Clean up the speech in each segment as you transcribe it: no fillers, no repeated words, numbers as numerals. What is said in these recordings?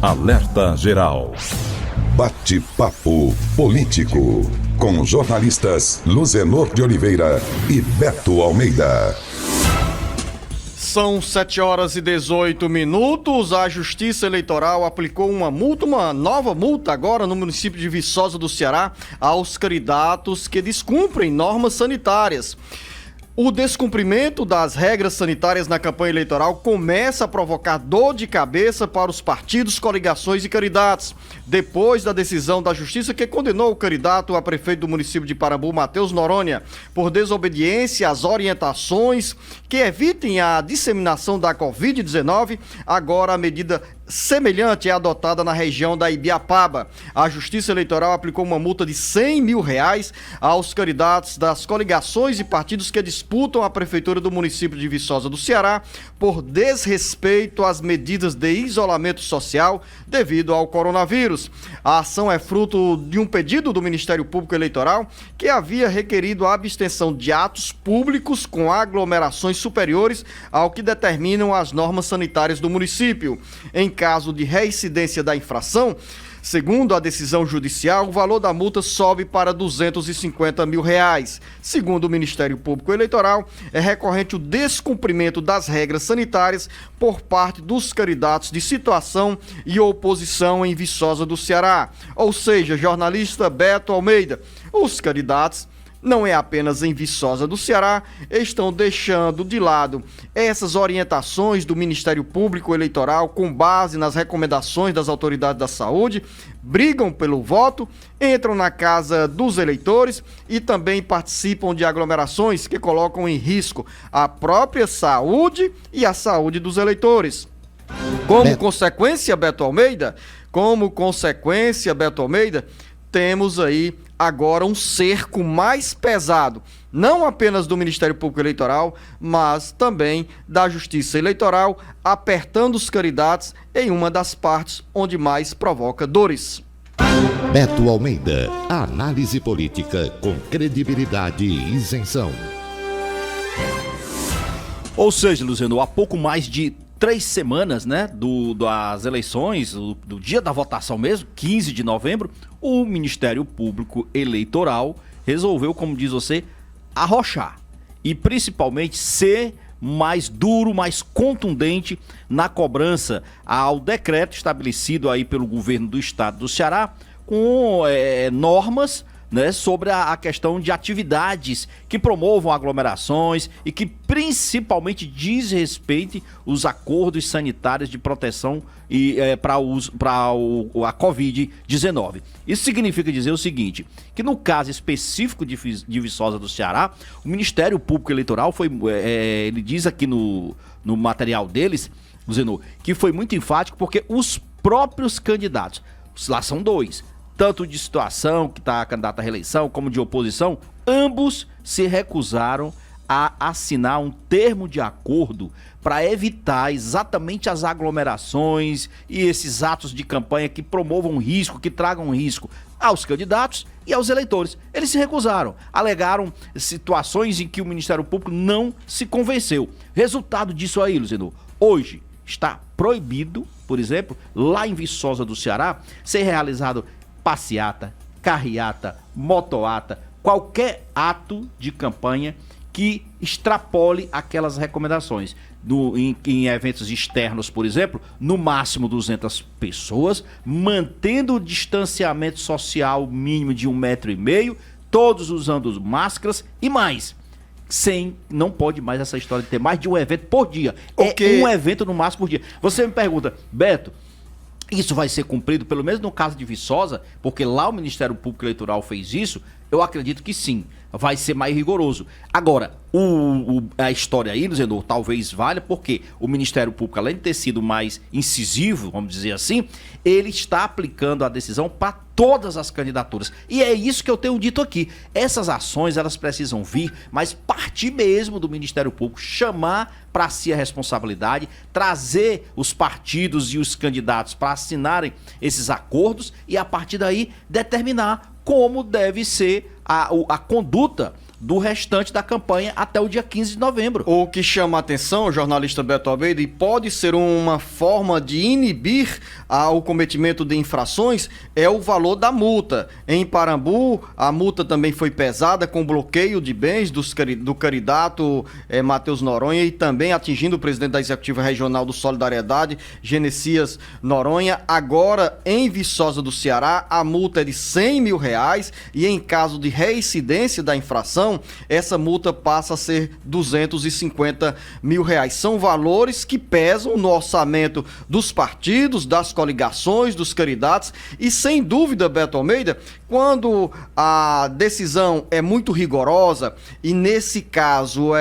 Alerta Geral. Bate-papo político. Com jornalistas Luzenor de Oliveira e Beto Almeida. São 7h18. A Justiça Eleitoral aplicou uma nova multa agora no município de Viçosa do Ceará aos candidatos que descumprem normas sanitárias. O descumprimento das regras sanitárias na campanha eleitoral começa a provocar dor de cabeça para os partidos, coligações e candidatos. Depois da decisão da Justiça que condenou o candidato a prefeito do município de Parambu, Matheus Noronha, por desobediência às orientações que evitem a disseminação da Covid-19, agora a medida semelhante é adotada na região da Ibiapaba. A Justiça Eleitoral aplicou uma multa de R$100 mil aos candidatos das coligações e partidos que disputam a prefeitura do município de Viçosa do Ceará por desrespeito às medidas de isolamento social devido ao coronavírus. A ação é fruto de um pedido do Ministério Público Eleitoral que havia requerido a abstenção de atos públicos com aglomerações superiores ao que determinam as normas sanitárias do município. Em caso de reincidência da infração, segundo a decisão judicial, o valor da multa sobe para R$250 mil. Segundo o Ministério Público Eleitoral, é recorrente o descumprimento das regras sanitárias por parte dos candidatos de situação e oposição em Viçosa do Ceará. Ou seja, jornalista Beto Almeida, os candidatos, não é apenas em Viçosa do Ceará, estão deixando de lado essas orientações do Ministério Público Eleitoral com base nas recomendações das autoridades da saúde, brigam pelo voto, entram na casa dos eleitores e também participam de aglomerações que colocam em risco a própria saúde e a saúde dos eleitores. Como consequência, Beto Almeida, temos aí agora um cerco mais pesado, não apenas do Ministério Público Eleitoral, mas também da Justiça Eleitoral, apertando os candidatos em uma das partes onde mais provoca dores. Beto Almeida, análise política com credibilidade e isenção. Ou seja, Luciano, há pouco mais de 3 semanas, né, das eleições, do dia da votação mesmo, 15 de novembro, o Ministério Público Eleitoral resolveu, como diz você, arrochar e principalmente ser mais duro, mais contundente na cobrança ao decreto estabelecido aí pelo governo do estado do Ceará com normas, né, sobre a questão de atividades que promovam aglomerações e que principalmente desrespeitem os acordos sanitários de proteção para a Covid-19. Isso significa dizer o seguinte, que no caso específico de Viçosa do Ceará, o Ministério Público Eleitoral ele diz aqui no material deles, Zenô, que foi muito enfático porque os próprios candidatos, lá são 2, tanto de situação, que está candidato à reeleição, como de oposição, ambos se recusaram a assinar um termo de acordo para evitar exatamente as aglomerações e esses atos de campanha que promovam risco, que tragam risco aos candidatos e aos eleitores. Eles se recusaram, alegaram situações em que o Ministério Público não se convenceu. Resultado disso aí, Luciano, hoje está proibido, por exemplo, lá em Viçosa do Ceará, ser realizado passeata, carreata, motoata, qualquer ato de campanha que extrapole aquelas recomendações. Em eventos externos, por exemplo, no máximo 200 pessoas, mantendo o distanciamento social mínimo de 1,5 m, todos usando máscaras e mais. Não pode mais essa história de ter mais de um evento por dia. É um evento no máximo por dia. Você me pergunta, Beto, isso vai ser cumprido, pelo menos no caso de Viçosa, porque lá o Ministério Público Eleitoral fez isso? Eu acredito que sim, vai ser mais rigoroso. Agora, a história aí, Zenor, talvez valha, porque o Ministério Público, além de ter sido mais incisivo, vamos dizer assim, ele está aplicando a decisão para todas as candidaturas. E é isso que eu tenho dito aqui. Essas ações, elas precisam vir, mas partir mesmo do Ministério Público, chamar para si a responsabilidade, trazer os partidos e os candidatos para assinarem esses acordos e, a partir daí, determinar como deve ser a conduta do restante da campanha até o dia 15 de novembro. O que chama a atenção, o jornalista Beto Almeida, e pode ser uma forma de inibir o cometimento de infrações, é o valor da multa. Em Parambu, a multa também foi pesada, com bloqueio de bens do candidato Matheus Noronha, e também atingindo o presidente da Executiva Regional do Solidariedade, Genesias Noronha. Agora, em Viçosa do Ceará, a multa é de R$100 mil, e em caso de reincidência da infração, essa multa passa a ser R$250 mil. São valores que pesam no orçamento dos partidos, das coligações, dos candidatos, e sem dúvida, Beto Almeida, quando a decisão é muito rigorosa, e nesse caso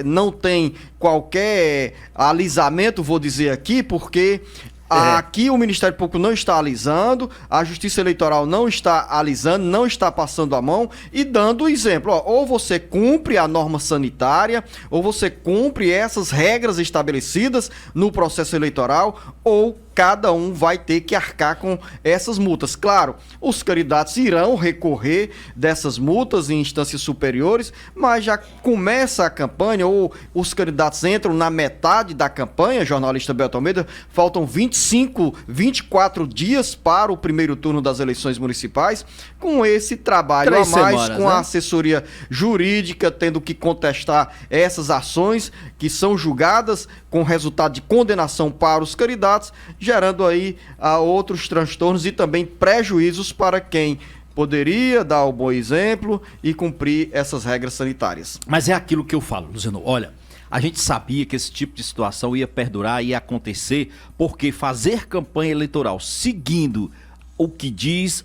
não tem qualquer alisamento, vou dizer aqui, porque aqui o Ministério Público não está alisando, a Justiça Eleitoral não está alisando, não está passando a mão e dando o exemplo. Ou você cumpre a norma sanitária, ou você cumpre essas regras estabelecidas no processo eleitoral, ou cada um vai ter que arcar com essas multas. Claro, os candidatos irão recorrer dessas multas em instâncias superiores, mas já começa a campanha, ou os candidatos entram na metade da campanha, jornalista Beto Almeida, faltam 24 dias para o primeiro turno das eleições municipais, com esse trabalho 3 a mais, semanas, com né? a assessoria jurídica tendo que contestar essas ações que são julgadas com resultado de condenação para os candidatos, gerando aí outros transtornos e também prejuízos para quem poderia dar o bom exemplo e cumprir essas regras sanitárias. Mas é aquilo que eu falo, Luciano. Olha, a gente sabia que esse tipo de situação ia perdurar, ia acontecer, porque fazer campanha eleitoral seguindo o que diz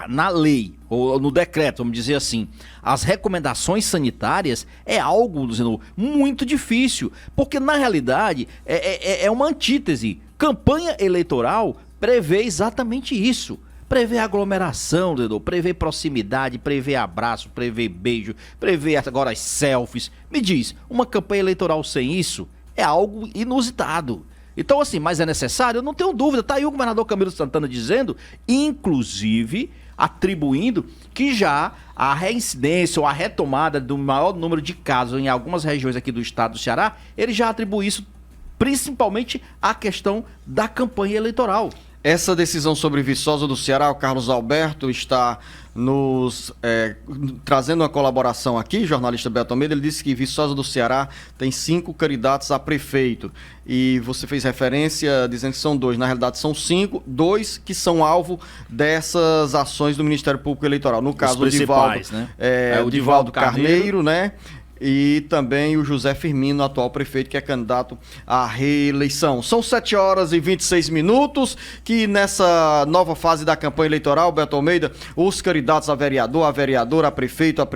na lei, ou no decreto, vamos dizer assim, as recomendações sanitárias é algo, Luciano, muito difícil, porque na realidade é uma antítese. Campanha eleitoral prevê exatamente isso. Prevê aglomeração, prevê proximidade, prevê abraço, prevê beijo, prevê agora as selfies. Me diz, uma campanha eleitoral sem isso é algo inusitado. Então assim, mas é necessário? Eu não tenho dúvida. Tá aí o governador Camilo Santana dizendo, inclusive atribuindo que já a reincidência ou a retomada do maior número de casos em algumas regiões aqui do estado do Ceará, ele já atribui isso principalmente à questão da campanha eleitoral. Essa decisão sobre Viçosa do Ceará, o Carlos Alberto está nos trazendo uma colaboração aqui, jornalista Beto Almeida. Ele disse que Viçosa do Ceará tem 5 candidatos a prefeito, e você fez referência dizendo que são 2, na realidade são 5, 2 que são alvo dessas ações do Ministério Público Eleitoral, no caso o Divaldo, né? O Divaldo Carneiro, né? E também o José Firmino, atual prefeito, que é candidato à reeleição. São 7h26, que nessa nova fase da campanha eleitoral, Beto Almeida, os candidatos a vereador, a vereadora, a prefeito,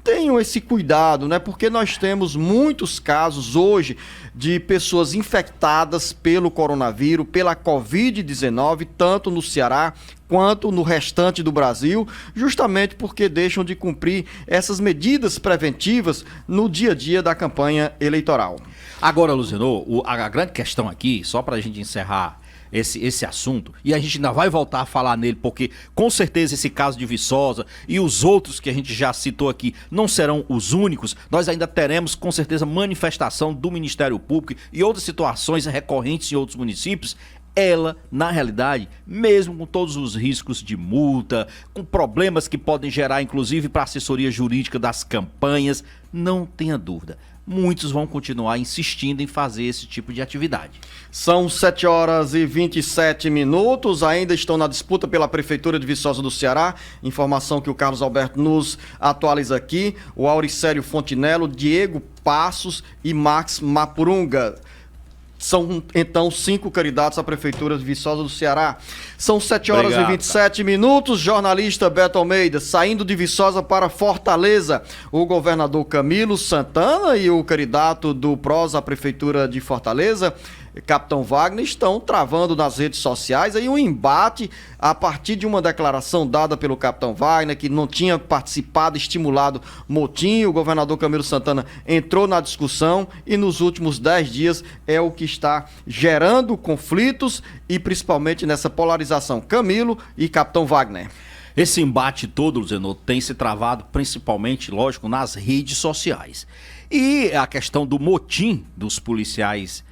tenham esse cuidado, né? Porque nós temos muitos casos hoje de pessoas infectadas pelo coronavírus, pela Covid-19, tanto no Ceará quanto no restante do Brasil, justamente porque deixam de cumprir essas medidas preventivas no dia a dia da campanha eleitoral. Agora, Luciano, a grande questão aqui, só para a gente encerrar esse assunto, e a gente ainda vai voltar a falar nele, porque com certeza esse caso de Viçosa e os outros que a gente já citou aqui não serão os únicos. Nós ainda teremos com certeza manifestação do Ministério Público e outras situações recorrentes em outros municípios. Ela, na realidade, mesmo com todos os riscos de multa, com problemas que podem gerar inclusive para a assessoria jurídica das campanhas, não tenha dúvida, muitos vão continuar insistindo em fazer esse tipo de atividade. São 7h27, ainda estão na disputa pela Prefeitura de Viçosa do Ceará, informação que o Carlos Alberto nos atualiza aqui, o Auricélio Fontinello, Diego Passos e Max Mapurunga. São, então, 5 candidatos à Prefeitura de Viçosa do Ceará. São 7h27, jornalista Beto Almeida, saindo de Viçosa para Fortaleza. O governador Camilo Santana e o candidato do PROS à Prefeitura de Fortaleza, Capitão Wagner, estão travando nas redes sociais aí um embate a partir de uma declaração dada pelo Capitão Wagner, que não tinha participado, estimulado motim. O governador Camilo Santana entrou na discussão e nos últimos 10 dias é o que está gerando conflitos e principalmente nessa polarização, Camilo e Capitão Wagner. Esse embate todo, Luciano, tem se travado principalmente, lógico, nas redes sociais. E a questão do motim dos policiais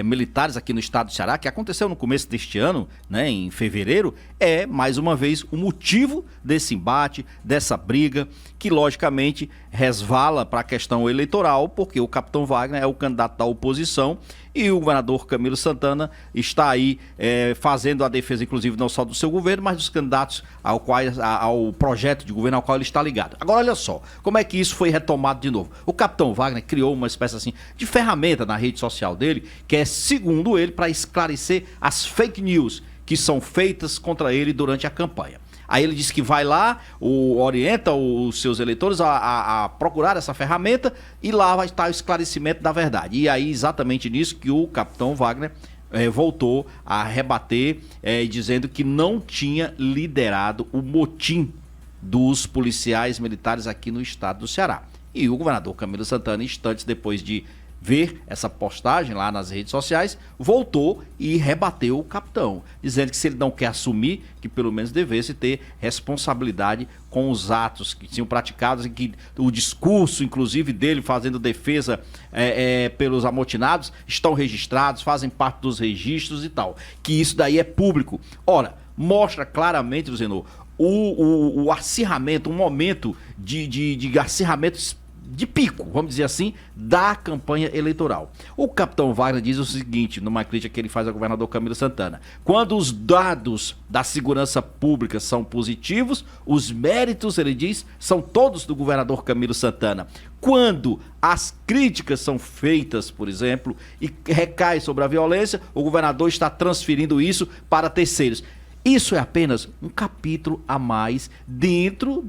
militares aqui no estado do Ceará, que aconteceu no começo deste ano, né, em fevereiro, é, mais uma vez, o motivo desse embate, dessa briga, que logicamente resvala para a questão eleitoral, porque o capitão Wagner é o candidato da oposição e o governador Camilo Santana está aí fazendo a defesa, inclusive, não só do seu governo, mas dos candidatos ao projeto de governo ao qual ele está ligado. Agora, olha só, como é que isso foi retomado de novo? O capitão Wagner criou uma espécie assim de ferramenta na rede social dele, que é, segundo ele, para esclarecer as fake news que são feitas contra ele durante a campanha. Aí ele disse que vai lá, orienta os seus eleitores a procurar essa ferramenta e lá vai estar o esclarecimento da verdade. E aí, exatamente nisso que o capitão Wagner voltou a rebater, dizendo que não tinha liderado o motim dos policiais militares aqui no estado do Ceará. E o governador Camilo Santana, instantes depois de ver essa postagem lá nas redes sociais, voltou e rebateu o capitão, dizendo que se ele não quer assumir, que pelo menos devesse ter responsabilidade com os atos que tinham praticados e que o discurso, inclusive, dele fazendo defesa pelos amotinados, estão registrados, fazem parte dos registros e tal, que isso daí é público. Ora, mostra claramente, Luciano, o acirramento, um momento de acirramento de pico, vamos dizer assim, da campanha eleitoral. O capitão Wagner diz o seguinte, numa crítica que ele faz ao governador Camilo Santana: quando os dados da segurança pública são positivos, os méritos, ele diz, são todos do governador Camilo Santana. Quando as críticas são feitas, por exemplo, e recai sobre a violência, o governador está transferindo isso para terceiros. Isso é apenas um capítulo a mais dentro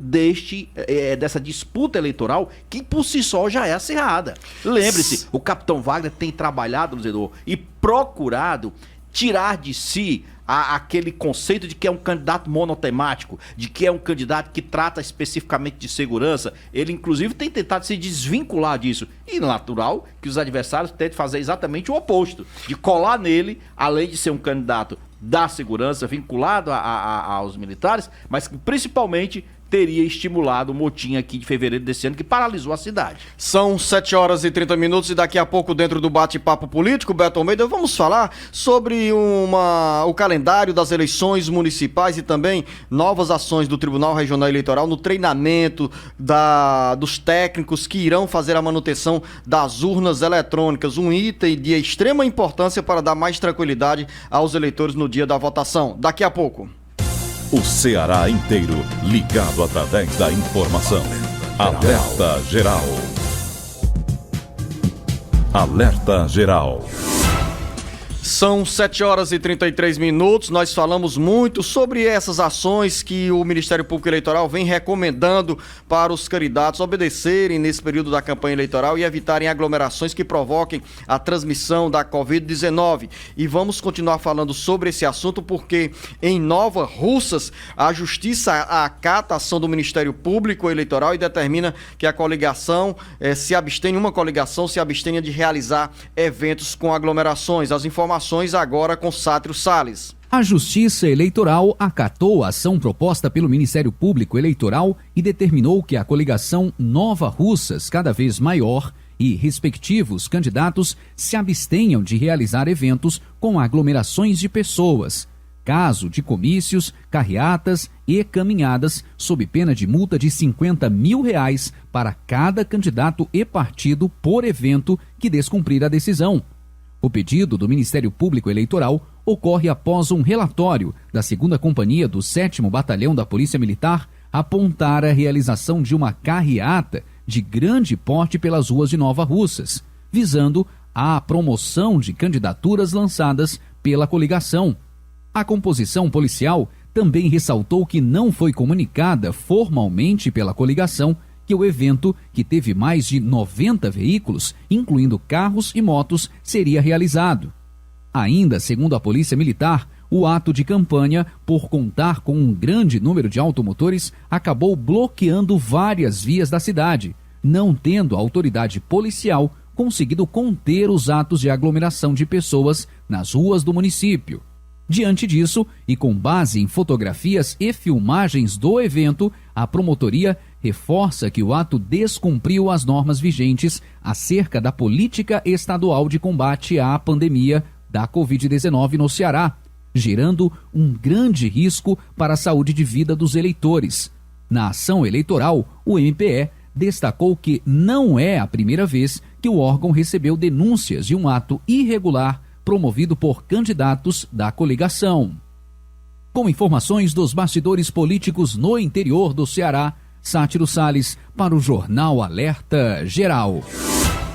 dessa disputa eleitoral que por si só já é acirrada. Lembre-se, o capitão Wagner tem trabalhado, Luciano, e procurado tirar de si aquele conceito de que é um candidato monotemático, de que é um candidato que trata especificamente de segurança. Ele, inclusive, tem tentado se desvincular disso. E natural que os adversários tentem fazer exatamente o oposto, de colar nele, além de ser um candidato da segurança, vinculado aos militares, mas que principalmente teria estimulado o motim aqui de fevereiro desse ano, que paralisou a cidade. São 7h30 e daqui a pouco, dentro do bate-papo político, Beto Almeida, vamos falar sobre o calendário das eleições municipais e também novas ações do Tribunal Regional Eleitoral no treinamento dos técnicos que irão fazer a manutenção das urnas eletrônicas, um item de extrema importância para dar mais tranquilidade aos eleitores no dia da votação. Daqui a pouco. O Ceará inteiro ligado através da informação. Alerta Geral. Alerta Geral. São 7h33. Nós falamos muito sobre essas ações que o Ministério Público Eleitoral vem recomendando para os candidatos obedecerem nesse período da campanha eleitoral e evitarem aglomerações que provoquem a transmissão da Covid-19. E vamos continuar falando sobre esse assunto porque em Nova Russas a Justiça acata a ação do Ministério Público Eleitoral e determina que a coligação uma coligação se abstenha de realizar eventos com aglomerações. As informações agora com Sátrio Salles. A Justiça Eleitoral acatou a ação proposta pelo Ministério Público Eleitoral e determinou que a coligação Nova Russas, cada vez maior, e respectivos candidatos se abstenham de realizar eventos com aglomerações de pessoas, caso de comícios, carreatas e caminhadas, sob pena de multa de R$50 mil para cada candidato e partido por evento que descumprir a decisão. O pedido do Ministério Público Eleitoral ocorre após um relatório da 2ª Companhia do 7º Batalhão da Polícia Militar apontar a realização de uma carreata de grande porte pelas ruas de Nova Russas, visando a promoção de candidaturas lançadas pela coligação. A composição policial também ressaltou que não foi comunicada formalmente pela coligação que o evento, que teve mais de 90 veículos, incluindo carros e motos, seria realizado. Ainda, segundo a Polícia Militar, o ato de campanha, por contar com um grande número de automotores, acabou bloqueando várias vias da cidade, não tendo a autoridade policial conseguido conter os atos de aglomeração de pessoas nas ruas do município. Diante disso, e com base em fotografias e filmagens do evento, a promotoria reforça que o ato descumpriu as normas vigentes acerca da política estadual de combate à pandemia da Covid-19 no Ceará, gerando um grande risco para a saúde de vida dos eleitores. Na ação eleitoral, o MPE destacou que não é a primeira vez que o órgão recebeu denúncias de um ato irregular promovido por candidatos da coligação. Com informações dos bastidores políticos no interior do Ceará, Sátiro Salles para o Jornal Alerta Geral.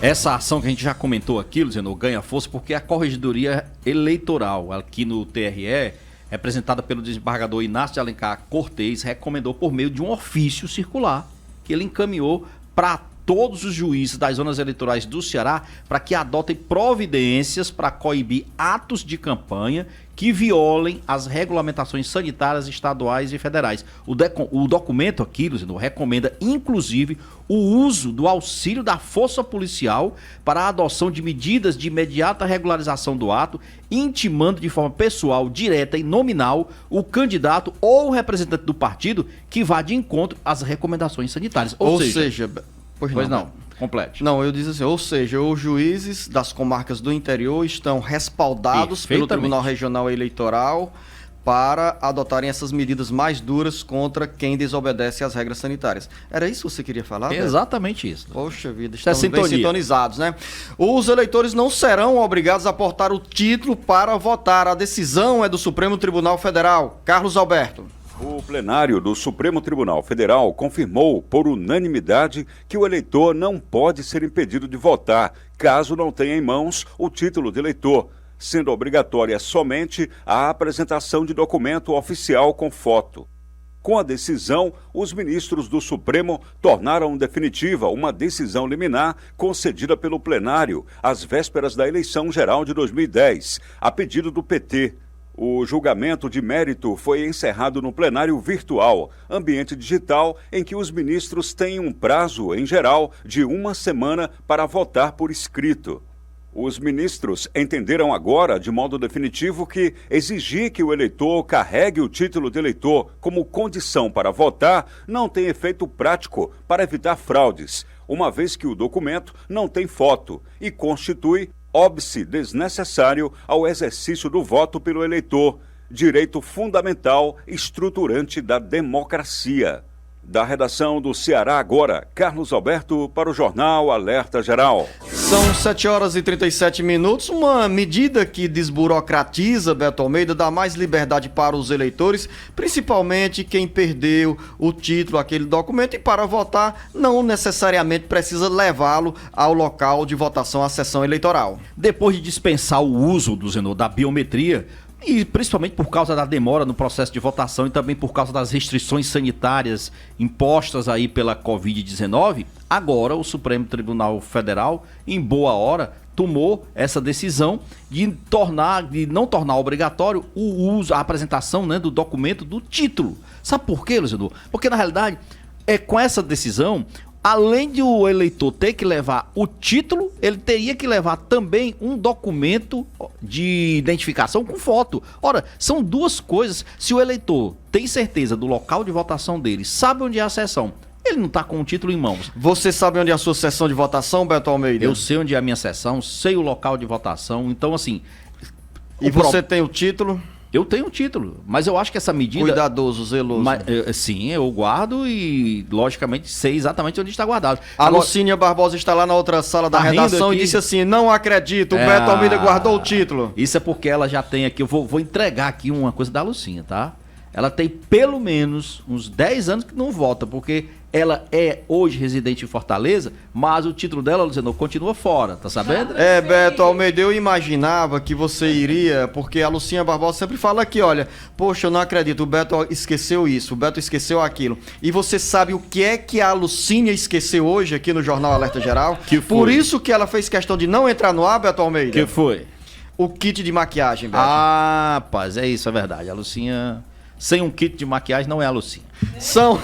Essa ação que a gente já comentou aqui, Luciano, ganha força porque a Corregedoria Eleitoral aqui no TRE, representada pelo desembargador Inácio de Alencar Cortez, recomendou por meio de um ofício circular que ele encaminhou para todos os juízes das zonas eleitorais do Ceará para que adotem providências para coibir atos de campanha que violem as regulamentações sanitárias estaduais e federais. O documento aqui, Luciano, recomenda inclusive o uso do auxílio da força policial para a adoção de medidas de imediata regularização do ato, intimando de forma pessoal, direta e nominal o candidato ou o representante do partido que vá de encontro às recomendações sanitárias. Ou seja, Pois não. Complete. Não, eu disse assim, ou seja, os juízes das comarcas do interior estão respaldados pelo Tribunal Regional Eleitoral para adotarem essas medidas mais duras contra quem desobedece às regras sanitárias. Era isso que você queria falar? Exatamente isso. Poxa vida, estamos bem sintonizados, né? Os eleitores não serão obrigados a portar o título para votar. A decisão é do Supremo Tribunal Federal. Carlos Alberto. O plenário do Supremo Tribunal Federal confirmou por unanimidade que o eleitor não pode ser impedido de votar caso não tenha em mãos o título de eleitor, sendo obrigatória somente a apresentação de documento oficial com foto. Com a decisão, os ministros do Supremo tornaram definitiva uma decisão liminar concedida pelo plenário às vésperas da eleição geral de 2010, a pedido do PT. O julgamento de mérito foi encerrado no plenário virtual, ambiente digital em que os ministros têm um prazo, em geral, de 1 semana para votar por escrito. Os ministros entenderam agora, de modo definitivo, que exigir que o eleitor carregue o título de eleitor como condição para votar não tem efeito prático para evitar fraudes, uma vez que o documento não tem foto e constitui óbice desnecessário ao exercício do voto pelo eleitor, direito fundamental estruturante da democracia. Da redação do Ceará Agora, Carlos Alberto para o Jornal Alerta Geral. São 7 horas e 37 minutos, uma medida que desburocratiza, Beto Almeida, dá mais liberdade para os eleitores, principalmente quem perdeu o título, aquele documento, e para votar não necessariamente precisa levá-lo ao local de votação, à sessão eleitoral. Depois de dispensar o uso da biometria, e principalmente por causa da demora no processo de votação e também por causa das restrições sanitárias impostas aí pela Covid-19, agora o Supremo Tribunal Federal, em boa hora, tomou essa decisão de não tornar obrigatório o uso, a apresentação, né, do documento do título. Sabe por quê, Luciano? Porque na realidade, com essa decisão, além de o eleitor ter que levar o título, ele teria que levar também um documento de identificação com foto. Ora, são duas coisas. Se o eleitor tem certeza do local de votação dele, sabe onde é a sessão, ele não está com o título em mãos. Você sabe onde é a sua sessão de votação, Beto Almeida? Eu sei onde é a minha sessão, sei o local de votação. Então, assim... E você tem o título? Eu tenho um título, mas eu acho que essa medida... Cuidadoso, zeloso. Sim, eu guardo e, logicamente, sei exatamente onde está guardado. A Lucínia Barbosa está lá na outra sala da redação e disse assim, não acredito, o Beto Almeida guardou o título. Isso é porque ela já tem aqui, eu vou entregar aqui uma coisa da Lucinha, tá? Ela tem pelo menos uns 10 anos que não vota, porque ela é hoje residente em Fortaleza, mas o título dela, Luciano, continua fora, tá sabendo? Beto Almeida, eu imaginava que você iria, porque a Lucinha Barbosa sempre fala aqui, olha, poxa, eu não acredito, o Beto esqueceu isso, o Beto esqueceu aquilo. E você sabe o que é que a Lucínia esqueceu hoje aqui no Jornal Alerta Geral? Que foi? Por isso que ela fez questão de não entrar no ar, Beto Almeida. Que foi? O kit de maquiagem, Beto. Ah, rapaz, é isso, é verdade. A Lucinha sem um kit de maquiagem não é a Lucinha. São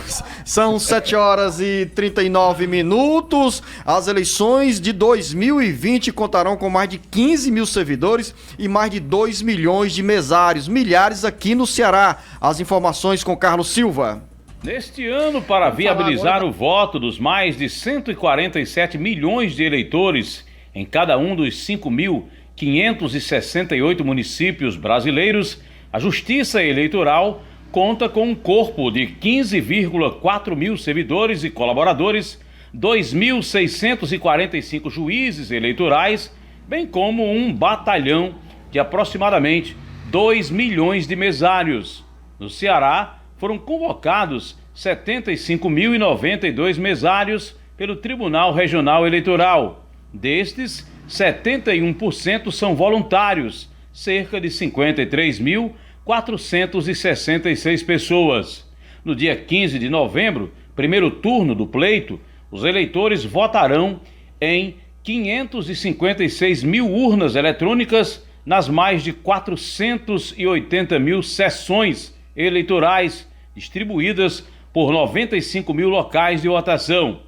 7 horas e 39 minutos. As eleições de 2020 contarão com mais de 15 mil servidores e mais de 2 milhões de mesários, milhares aqui no Ceará. As informações com Carlos Silva. Neste ano, para viabilizar o voto dos mais de 147 milhões de eleitores em cada um dos 5.568 municípios brasileiros, a Justiça Eleitoral conta com um corpo de 15,4 mil servidores e colaboradores, 2.645 juízes eleitorais, bem como um batalhão de aproximadamente 2 milhões de mesários. No Ceará, foram convocados 75.092 mesários pelo Tribunal Regional Eleitoral. Destes, 71% são voluntários, cerca de 53.466 pessoas. No dia 15 de novembro, primeiro turno do pleito, os eleitores votarão em 556 mil urnas eletrônicas nas mais de 480 mil sessões eleitorais distribuídas por 95 mil locais de votação.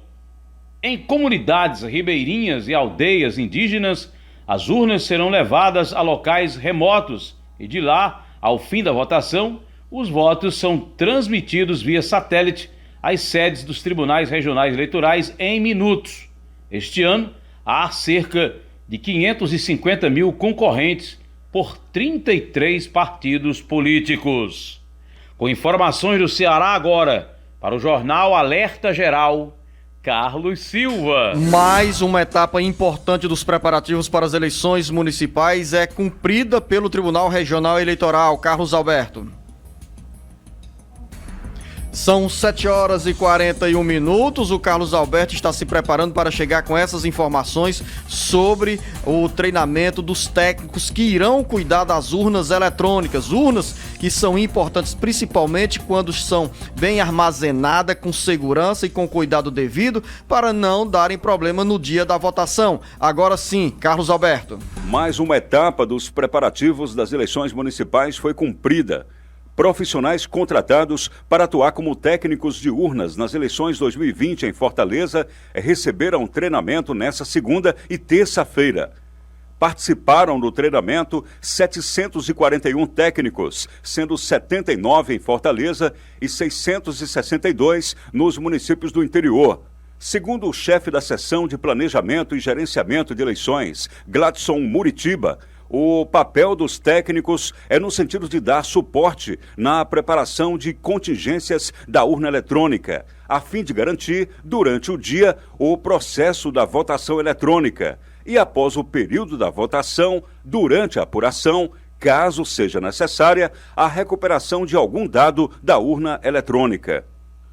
Em comunidades ribeirinhas e aldeias indígenas, as urnas serão levadas a locais remotos e de lá, ao fim da votação, os votos são transmitidos via satélite às sedes dos tribunais regionais eleitorais em minutos. Este ano, há cerca de 550 mil concorrentes por 33 partidos políticos. Com informações do Ceará agora, para o jornal Alerta Geral, Carlos Silva. Mais uma etapa importante dos preparativos para as eleições municipais é cumprida pelo Tribunal Regional Eleitoral. Carlos Alberto. São 7 horas e 41 minutos. O Carlos Alberto está se preparando para chegar com essas informações sobre o treinamento dos técnicos que irão cuidar das urnas eletrônicas. Urnas que são importantes principalmente quando são bem armazenadas, com segurança e com cuidado devido, para não darem problema no dia da votação. Agora sim, Carlos Alberto. Mais uma etapa dos preparativos das eleições municipais foi cumprida. Profissionais contratados para atuar como técnicos de urnas nas eleições 2020 em Fortaleza receberam treinamento nesta segunda e terça-feira. Participaram do treinamento 741 técnicos, sendo 79 em Fortaleza e 662 nos municípios do interior. Segundo o chefe da seção de Planejamento e Gerenciamento de Eleições, Gladson Muritiba, o papel dos técnicos é no sentido de dar suporte na preparação de contingências da urna eletrônica, a fim de garantir, durante o dia, o processo da votação eletrônica e, após o período da votação, durante a apuração, caso seja necessária, a recuperação de algum dado da urna eletrônica.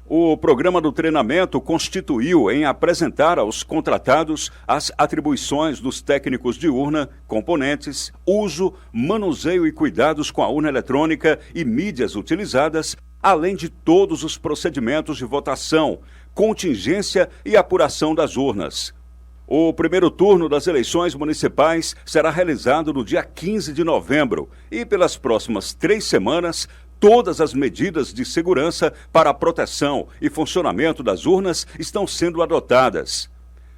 O programa do treinamento constituiu em apresentar aos contratados as atribuições dos técnicos de urna, componentes, uso, manuseio e cuidados com a urna eletrônica e mídias utilizadas, além de todos os procedimentos de votação, contingência e apuração das urnas. O primeiro turno das eleições municipais será realizado no dia 15 de novembro e, pelas próximas 3 semanas, todas as medidas de segurança para a proteção e funcionamento das urnas estão sendo adotadas.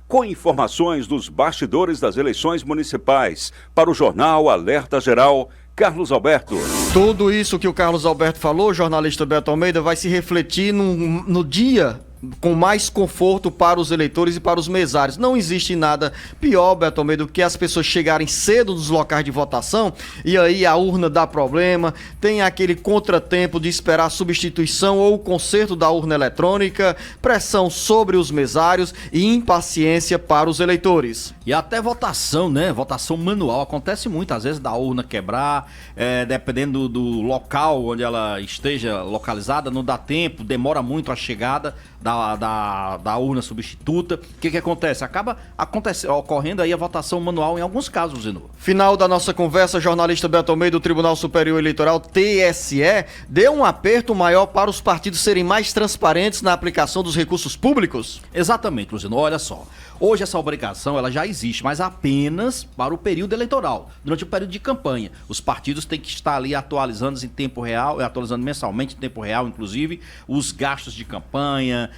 Com informações dos bastidores das eleições municipais, para o jornal Alerta Geral, Carlos Alberto. Tudo isso que o Carlos Alberto falou, jornalista Beto Almeida, vai se refletir no dia com mais conforto para os eleitores e para os mesários. Não existe nada pior, Beto Almeida, do que as pessoas chegarem cedo dos locais de votação e aí a urna dá problema, tem aquele contratempo de esperar a substituição ou o conserto da urna eletrônica, pressão sobre os mesários e impaciência para os eleitores. E até votação, né? Votação manual. Acontece muito, às vezes, da urna quebrar, dependendo do local onde ela esteja localizada, não dá tempo, demora muito a chegada da urna substituta. O que acontece? Acaba ocorrendo aí a votação manual em alguns casos, Zenu. Final da nossa conversa, jornalista Beto Almeida do Tribunal Superior Eleitoral, TSE, deu um aperto maior para os partidos serem mais transparentes na aplicação dos recursos públicos? Exatamente, Luciano. Olha só. Hoje essa obrigação ela já existe, mas apenas para o período eleitoral. Durante o período de campanha, os partidos têm que estar ali atualizando em tempo real, atualizando mensalmente em tempo real, inclusive, os gastos de campanha,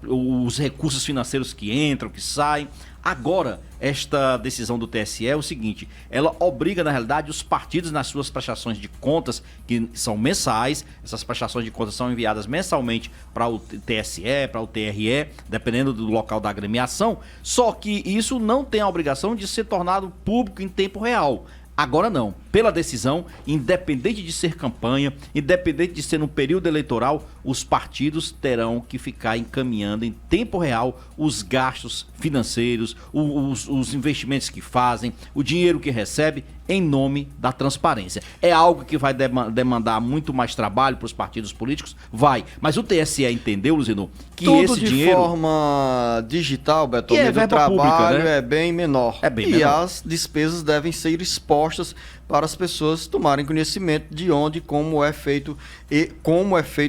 os recursos financeiros que entram, que saem. Agora, esta decisão do TSE é o seguinte, ela obriga, na realidade, os partidos nas suas prestações de contas, que são mensais, essas prestações de contas são enviadas mensalmente para o TSE, para o TRE, dependendo do local da agremiação, só que isso não tem a obrigação de ser tornado público em tempo real. Agora não. Pela decisão, independente de ser campanha, independente de ser no período eleitoral, os partidos terão que ficar encaminhando em tempo real os gastos financeiros, os investimentos que fazem, o dinheiro que recebe, em nome da transparência. É algo que vai demandar muito mais trabalho para os partidos políticos? Vai. Mas o TSE entendeu, Luzino, que tudo esse de dinheiro... forma digital, Beto, Que é o verba trabalho pública, né? é bem menor. É bem e menor. as despesas devem ser expostas para as pessoas tomarem conhecimento de onde, como é feito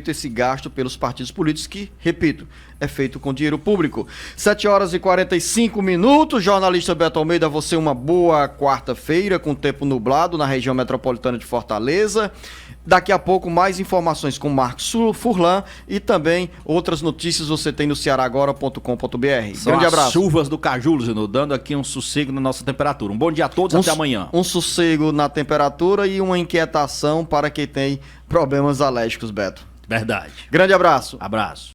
esse gasto pelos partidos políticos, que, repito, é feito com dinheiro público. 7h45, jornalista Beto Almeida, você uma boa quarta-feira, com tempo nublado na região metropolitana de Fortaleza. Daqui a pouco mais informações com Marcos Furlan e também outras notícias você tem no cearagora.com.br. São Grande as abraço. chuvas do Caju, Luzino, dando aqui um sossego na nossa temperatura. Um bom dia a todos, até amanhã. Um sossego na temperatura e uma inquietação para quem tem problemas alérgicos, Beto. Verdade. Grande abraço. Abraço.